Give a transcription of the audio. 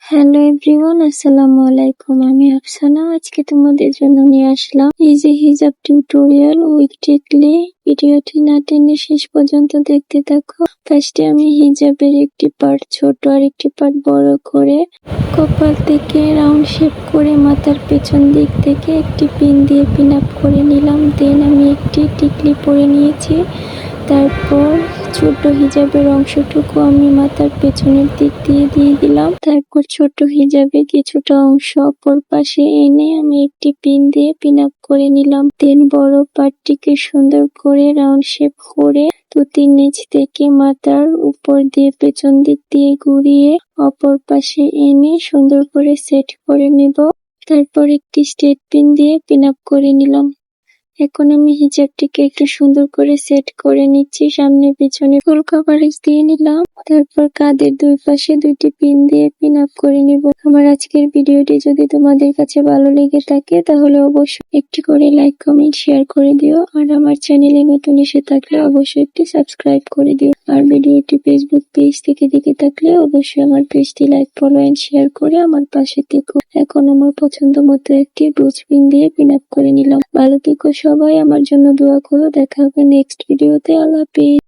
Hello everyone, আসসালামু আলাইকুম। আমি আফসানা। আজকে তোমাদের জন্য নিয়ে আসলাম ইজি হিজাব টিউটোরিয়াল উইথ টিকলি। ভিডিওটি না টেনে শেষ পর্যন্ত দেখতে থাকো। ফার্স্টে আমি হিজাবের একটি পার্ট ছোট আর একটি পার্ট বড় করে কপাল থেকে রাউন্ড শেপ করে মাথার পেছন দিক থেকে একটি পিন দিয়ে পিন আপ করে নিলাম। দেন আমি একটি টিকলি পরে নিয়েছি। তারপর ছোট হিজাবের অংশটুকু আমি মাথার পেছনের দিক দিয়ে দিলাম। তারপর ছোট হিজাবে কিছুটা অংশ অপর পাশে এনে আমি একটি পিন দিয়ে পিন আপ করে নিলাম। দেন বড় পার্টটিকে সুন্দর করে রাউন্ড শেপ করে তুতির নিচ থেকে মাথার উপর দিয়ে পেছন দিক দিয়ে ঘুরিয়ে অপর পাশে এনে সুন্দর করে সেট করে নেব। তারপর একটি স্ট্রেট পিন দিয়ে পিন আপ করে নিলাম। এখন আমি হিজাবটিকে একটু সুন্দর করে সেট করে নিচ্ছি। সামনে পিছনে ফুল কভারেজ দিয়ে নিলাম। তারপর কাঁধের দুই পাশে দুইটি পিন দিয়ে পিন আপ করে নিব। আমার আজকের ভিডিওটি যদি তোমাদের কাছে ভালো লেগে থাকে তাহলে অবশ্যই একটি করে লাইক, কমেন্ট, শেয়ার করে দিও। আর আমার চ্যানেলে নতুন এসে থাকলে অবশ্যই একটি সাবস্ক্রাইব করে দিও। আর ভিডিওটি ফেসবুক পেজ থেকে দেখে থাকলে অবশ্যই আমার পেজটি লাইক, ফলো এন্ড শেয়ার করে আমার পাশে থেকো। এখন আমার পছন্দ মতো একটি ব্রুচ পিন দিয়ে পিন আপ করে নিলাম। ভালো থেকো সবাই, আমার জন্য দোয়া করো। দেখা হবে নেক্সট ভিডিওতে। আল্লাহ হাফেজ।